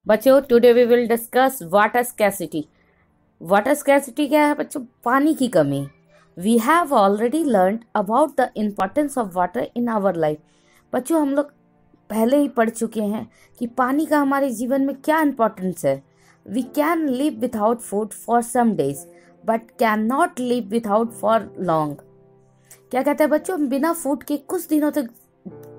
बच्चों today we will discuss water scarcity. Water scarcity क्या है बच्चों? पानी की कमी। We have already learn about the importance of water in our life. बच्चों हम लोग पहले ही पढ़ चुके हैं कि पानी का हमारे जीवन में क्या इम्पोर्टेंस है। We can live without food for some days but can not live without for long. क्या कहते हैं बच्चों? हम बिना फूड के कुछ दिनों तक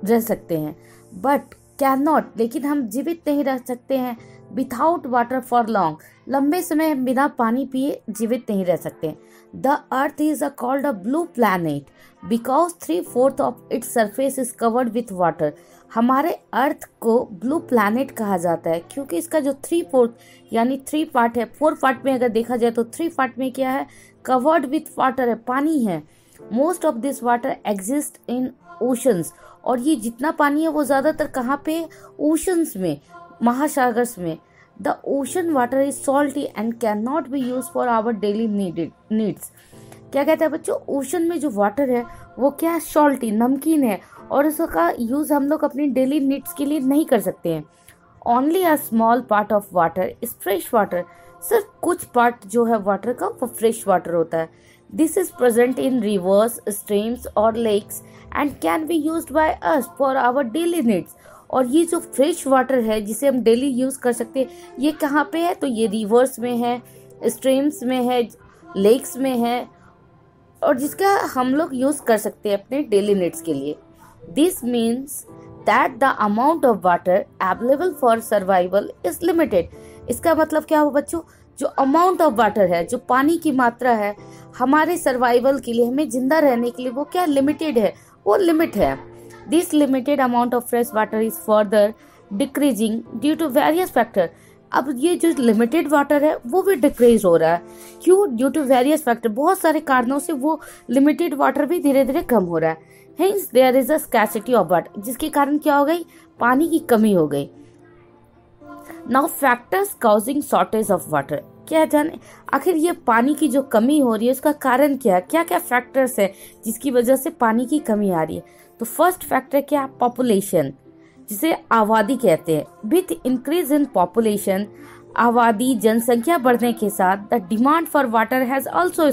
रह सकते हैं बट कैन नॉट, लेकिन हम जीवित नहीं रह सकते हैं विदाउट वाटर फॉर लॉन्ग। लंबे समय हम बिना पानी पिए जीवित नहीं रह सकते। The earth is called a blue planet because 3/4 of its surface is covered with water. हमारे अर्थ को ब्लू प्लैनेट कहा जाता है क्योंकि इसका जो 3/4 यानी 3 पार्ट है, 4 पार्ट में अगर देखा जाए तो 3 पार्ट में क्या है? कवर्ड विथ वाटर है, पानी है। Most of this water exist in oceans, और ये जितना पानी है वो ज़्यादातर कहाँ पे? ओशंस में, महासागर्स में। The ocean water is salty and can not be use for our daily needs. क्या कहता है बच्चों? ओशन में जो वाटर है वो क्या है? सॉल्टी, नमकीन है, और उसका यूज़ हम लोग अपनी डेली नीड्स के लिए नहीं कर सकते हैं। Only a small part of water is fresh water. सिर्फ कुछ पार्ट जो है वाटर का वो फ्रेश वाटर होता है। This is present in rivers, streams और lakes and can be used by us for our daily needs. और ये जो फ्रेश वाटर है जिसे हम डेली यूज कर सकते हैं, ये कहाँ पे है? तो ये रिवर्स में है, स्ट्रीम्स में है, लेक्स में है, और जिसका हम लोग यूज कर सकते हैं अपने डेली नीड्स के लिए। This means that the amount of water available for survival is limited. इसका मतलब क्या हुआ बच्चों? जो अमाउंट ऑफ वाटर है, जो पानी की मात्रा है हमारे सर्वाइवल के लिए, हमें जिंदा रहने के लिए, वो क्या? लिमिटेड है, वो लिमिट है। This limited amount of fresh water is further decreasing due to various factor. अब ये जो लिमिटेड वाटर है वो भी डिक्रीज हो रहा है। क्यों? ड्यू टू वेरियस फैक्टर, बहुत सारे कारणों से वो लिमिटेड वाटर भी धीरे धीरे कम हो रहा है। Hence there is a scarcity of water, जिसके कारण क्या हो गई? पानी की कमी हो गई। Now factors causing shortage of water. क्या जाने आखिर ये पानी की जो कमी हो रही है उसका कारण क्या है? क्या क्या फैक्टर्स है जिसकी वजह से पानी की कमी आ रही है? तो फर्स्ट फैक्टर क्या? पॉपुलेशन, जिसे आबादी कहते हैं। विथ इंक्रीज इन पॉपुलेशन, आबादी, जनसंख्या बढ़ने के साथ the demand for water has also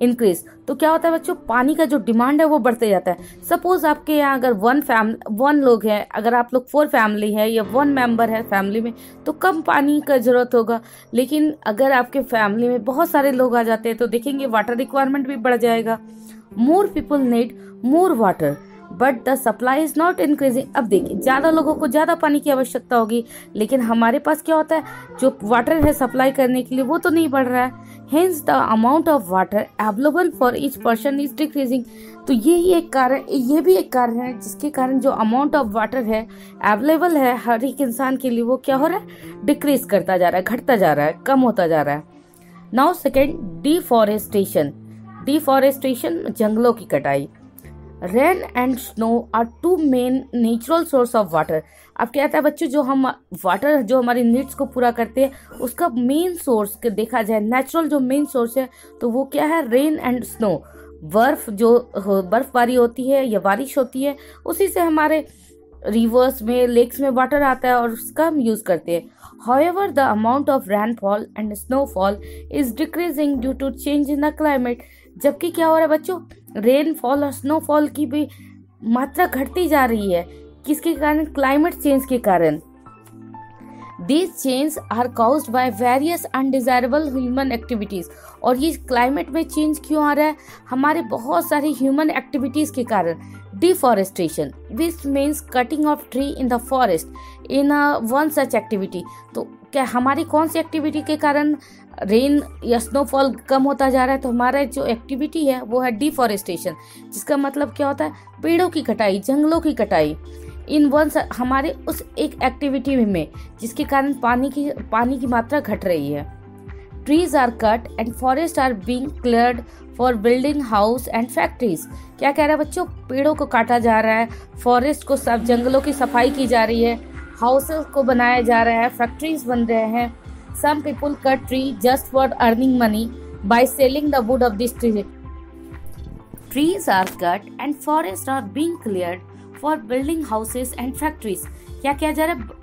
increase. तो क्या होता है बच्चों? पानी का जो डिमांड है वो बढ़ते जाता है। सपोज आपके यहाँ अगर वन लोग हैं, अगर आप लोग 4 फैमिली है या 1 मेंबर है फैमिली में, तो कम पानी का जरूरत होगा। लेकिन अगर आपके फैमिली में बहुत सारे लोग आ जाते हैं तो देखेंगे वाटर रिक्वायरमेंट भी बढ़ जाएगा। More people need more water but the supply is not increasing. अब देखिए, ज्यादा लोगों को ज्यादा पानी की आवश्यकता होगी, लेकिन हमारे पास क्या होता है? जो वाटर है सप्लाई करने के लिए वो तो नहीं बढ़ रहा है। Hence the amount of water available for each person is decreasing. तो ये भी एक कारण है जिसके कारण जो अमाउंट ऑफ वाटर है अवेलेबल है हर एक इंसान के लिए, वो क्या हो रहा है? डिक्रीज करता जा रहा है, घटता जा रहा है, कम होता जा रहा है। Now second, deforestation. डिफॉरेस्टेशन, जंगलों की कटाई। Rain and snow are 2 main natural source of water. अब क्या कहता है बच्चों? जो हम वाटर जो हमारी नीड्स को पूरा करते हैं उसका मेन सोर्स देखा जाए, नेचुरल जो मेन सोर्स है तो वो क्या है? Rain and snow. बर्फ, जो बर्फबारी होती है या बारिश होती है, उसी से हमारे रिवर्स में, लेक्स में वाटर आता है और उसका हम यूज करते हैं। However, the amount of rainfall and snowfall is decreasing due to change in the climate। जबकि क्या हो रहा है बच्चों? रेनफॉल और स्नोफॉल की भी मात्रा घटती जा रही है। किसके कारण? क्लाइमेट चेंज के कारण। These changes are caused by various undesirable human activities। और ये क्लाइमेट में चेंज क्यों आ रहा है? हमारे बहुत सारी ह्यूमन एक्टिविटीज के कारण। Deforestation which means cutting of tree in the forest in one such activity. तो क्या हमारी कौन सी एक्टिविटी के कारण रेन या स्नोफॉल कम होता जा रहा है? तो हमारा जो एक्टिविटी है वो है डिफॉरेस्टेशन, जिसका मतलब क्या होता है? पेड़ों की कटाई, जंगलों की कटाई। इन वन हमारे उस एक एक्टिविटी में जिसके कारण पानी की मात्रा घट रही है। Trees are cut and forest are being cleared for building house and factories. क्या कह रहा है बच्चों? पेड़ों को काटा जा रहा है, फॉरेस्ट को सब, जंगलों की सफाई की जा रही है, हाउसेस को बनाया जा रहा है, फैक्ट्रीज बन रहे हैं। Some people cut tree just for earning money by selling the wood of this tree. Trees are cut and forest are being cleared for building houses and factories. क्या किया जा रहा है?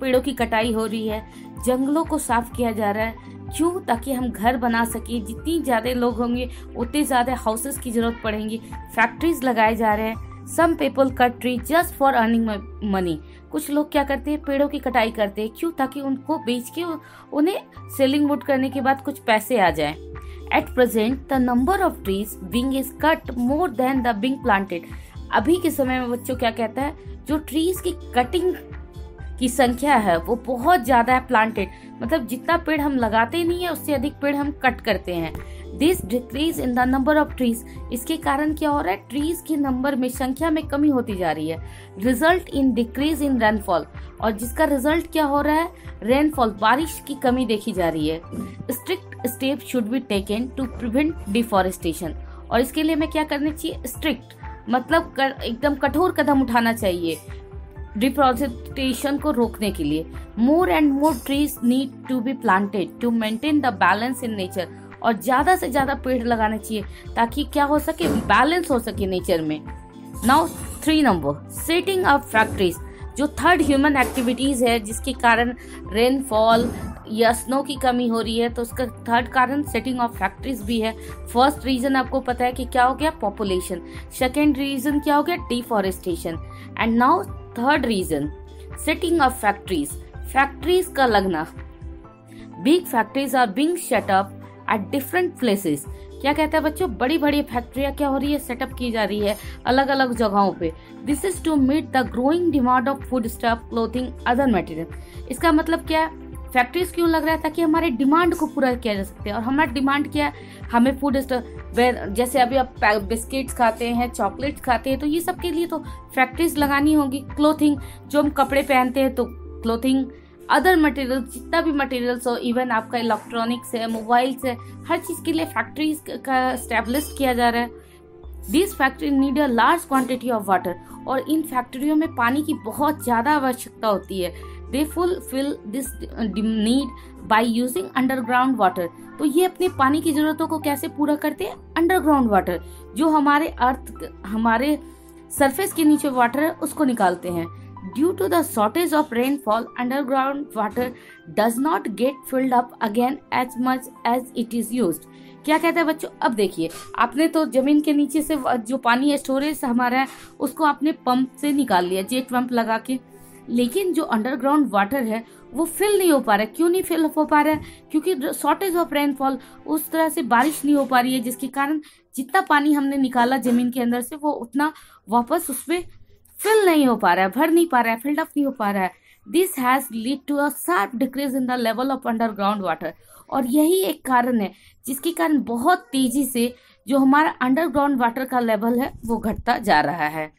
पेड़ों की कटाई हो रही है, जंगलों को साफ किया जा रहा है। क्यों? ताकि हम घर बना सके। जितनी ज़्यादा लोग होंगे उतने ज़्यादा हाउसेस की जरूरत पड़ेगी। फैक्ट्रीज लगाए जा रहे हैं। Some people cut tree just for earning money. कुछ लोग क्या करते हैं, पेड़ों की कटाई करते हैं। क्यों? ताकि उनको बेच के उन्हें सेलिंग वुड करने के बाद कुछ पैसे आ जाएं। At present the number of trees being is cut more than the being planted. अभी के समय में बच्चों क्या कहता है, जो ट्रीज की कटिंग की संख्या है वो बहुत ज्यादा है प्लांटेड, मतलब जितना पेड़ हम लगाते नहीं है उससे अधिक पेड़ हम कट करते हैं। This decrease in the number of trees. इसके कारण क्या हो रहा है, ट्रीज के नंबर में, संख्या में कमी होती जा रही है। Result in decrease in rainfall, और जिसका रिजल्ट क्या हो रहा है, रेनफॉल, बारिश की कमी देखी जा रही है। Strict step should be taken to prevent deforestation, और इसके लिए हमें क्या करना चाहिए, स्ट्रिक्ट मतलब एकदम कठोर कदम उठाना चाहिए डिफॉरेस्टेशन को रोकने के लिए। More and more trees need to be planted to maintain the balance in nature, और ज्यादा से ज्यादा पेड़ लगाने चाहिए ताकि क्या हो सके, बैलेंस हो सके नेचर में। Now 3 number, setting up factories. जो थर्ड ह्यूमन एक्टिविटीज है जिसके कारण रेनफॉल या स्नो की कमी हो रही है, तो उसका थर्ड कारण सेटिंग ऑफ फैक्ट्रीज भी है। फर्स्ट रीजन आपको पता है कि क्या हो गया, पॉपुलेशन। सेकेंड रीजन क्या हो गया, deforestation. And now third reason, setting of factories. Factories का लगना, big factories are being set up at different places. क्या कहता है बच्चों, बड़ी बड़ी फैक्ट्रियां क्या हो रही है, सेटअप की जा रही है अलग अलग जगहों पे। This is to meet the growing demand of food stuff, clothing, other material. इसका मतलब क्या है, फैक्ट्रीज क्यों लग रहा है, ताकि हमारे डिमांड को पूरा किया जा सकते हैं। और हमारा डिमांड क्या है, हमें फूड स्टफ, जैसे अभी आप बिस्किट्स खाते हैं, चॉकलेट्स खाते हैं, तो ये सब के लिए तो फैक्ट्रीज लगानी होगी। क्लोथिंग, जो हम कपड़े पहनते हैं तो क्लोथिंग, अदर मटेरियल, जितना भी मटेरियल्स हो, इवन आपका इलेक्ट्रॉनिक्स है, मोबाइल्स है, हर चीज के लिए फैक्ट्रीज का एस्टेब्लिश किया जा रहा है। This factory need a large quantity of water, और इन फैक्ट्रियों में पानी की बहुत ज्यादा आवश्यकता होती है। They fulfil this need by using underground water. तो ये अपने पानी की जरूरतों को कैसे पूरा करते हैं, अंडरग्राउंड वाटर, जो हमारे अर्थ, हमारे सरफेस के नीचे वाटर है उसको निकालते हैं। Due to the shortage of rainfall, underground water does not get filled up again as much as it is used. क्या कहता है बच्चों, अब देखिए, आपने तो जमीन के नीचे से जो पानी स्टोरेज हमारा है उसको आपने पंप से निकाल लिया, जेट पंप लगा के, लेकिन जो अंडरग्राउंड वाटर है वो फिल नहीं हो पा रहा है। क्यों नहीं फिल हो पा रहा है, क्योंकि शॉर्टेज ऑफ रेनफॉल, उस तरह से बारिश नहीं हो पा रही है, जिसके कारण जितना पानी हमने निकाला जमीन के अंदर से वो उतना वापस उसमें फिल नहीं हो पा रहा है, भर नहीं पा रहा है, फिल्ड अप नहीं हो पा रहा है। This has lead to a sharp decrease in the level of underground water, और यही एक कारण है जिसके कारण बहुत तेजी से जो हमारा अंडरग्राउंड वाटर का लेवल है वो घटता जा रहा है।